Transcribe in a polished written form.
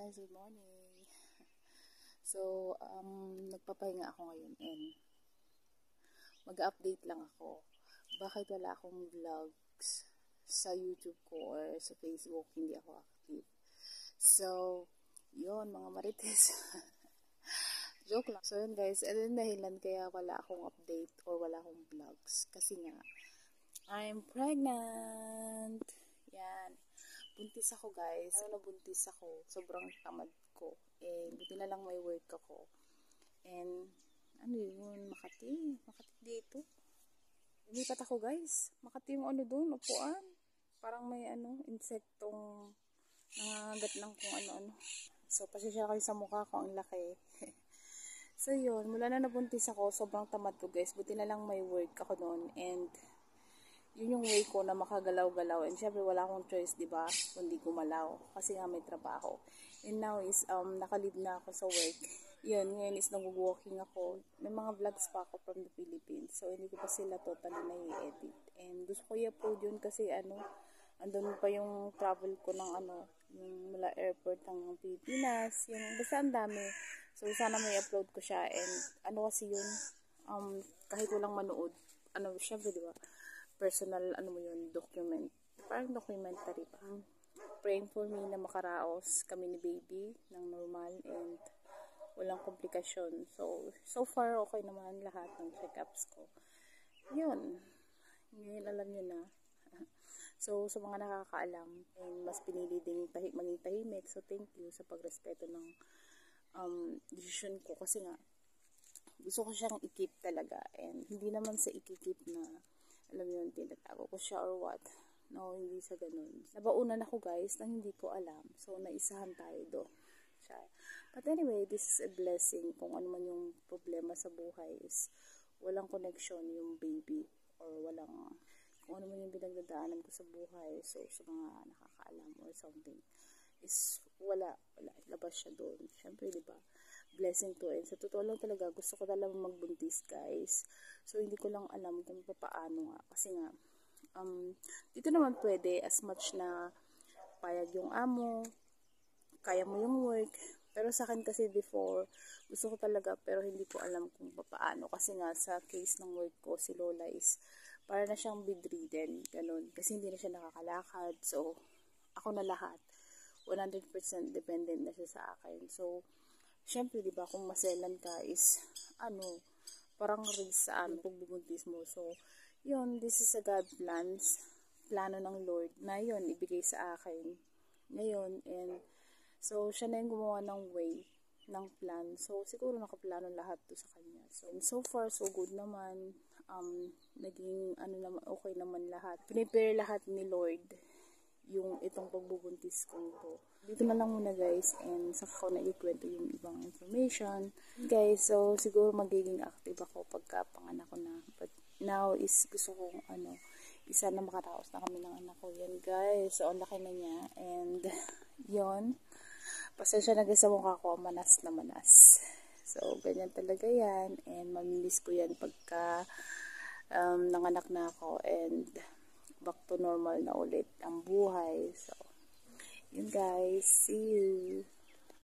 guys, good morning. So, nagpapahinga ako ngayon and mag-update lang ako. Bakit wala akong vlogs sa YouTube ko or sa Facebook, hindi ako active. So, yun mga marites. Joke lang. So yun guys, ano yung dahilan kaya wala akong update or wala akong vlogs? Kasi nga, I'm pregnant. Yan. Buntis ako guys. Ano na buntis ako? Sobrang tamad ko. Buti na lang may work ako. And, ano yun? Makati. Makati dito. Lumipat ako guys. Makati yung ano doon, upuan. Parang may insektong nangangagat ng kung ano-ano. So, pasensya kayo sa mukha ko, ang laki. So, yun. Mula na nabuntis ako, sobrang tamad ko guys. Buti na lang may work ako noon. And, yun yung way ko na makagalaw-galaw. And syempre wala akong choice, di ba? Kundi gumalaw. Kasi nga may trabaho. And now is, nakalib na ako sa work. Yun, ngayon is nag-walking ako. May mga vlogs pa ako from the Philippines. So, hindi ko pa sila totally na-i-edit. And gusto ko i-upload yun kasi andun pa yung travel ko ng yung mula airport ng Pilipinas. Yung, basta ang dami. So, sana may upload ko siya. And kasi yun, kahit walang manood, syempre, di ba? Personal, document. Parang documentary pa. Praying for me na makaraos kami ni baby ng normal and walang komplikasyon. So far, okay naman lahat ng check-ups ko. Yun. Ngayon alam nyo na. So, sa mga nakakaalam, and mas pinili din maging tahimik. So, thank you sa pagrespeto ng decision ko. Kasi nga, gusto ko siyang i-keep talaga. And hindi naman sa i-keep na alam yun, tinatago ko siya or what. No, hindi sa ganun. Nabaunan ako guys nang hindi ko alam. So, naisahan tayo doon. But anyway, this is a blessing. Kung ano man yung problema sa buhay is walang connection yung baby or kung ano man yung pinagdadaanan ko sa buhay. So, sa mga nakakaalam or something is wala. Labas siya doon. Siyempre, di ba? Blessing to. And sa totoo lang talaga, gusto ko talagang magbuntis guys. So, hindi ko lang alam kung paano nga. Kasi nga, dito naman pwede as much na payag yung amo, kaya mo yung work. Pero sa akin kasi before, gusto ko talaga pero hindi ko alam kung paano. Kasi nga sa case ng work ko, si Lola is para na siyang bedridden. Ganun. Kasi hindi na siya nakakalakad. So, ako na lahat. 100% dependent na siya sa akin. So, syempre, di ba, kung maselan ka is, parang risk sa pagbubuntis mo. So, yun, this is a God plano ng Lord na yun, ibigay sa akin ngayon. And, so, siya na yung gumawa ng way, ng plan. So, siguro nakaplano lahat to sa kanya. So far, so good naman. Naging, okay naman lahat. Prepare lahat ni Lord yung itong pagbubuntis ko ito. Dito na lang muna guys, and saka ko na ikwento yung ibang information. Guys, so siguro magiging active ako pagka panganak ko na. But now is gusto kong isa na makaraos na kami ng anak ko. Yan guys, so ang laki na niya. And yon, pasensya na guys sa mukha ko, manas na manas. So ganyan talaga yan. And mamimiss ko yan pagka nanganak na ako. And back to normal na ulit ang buhay. So, yun guys. See you.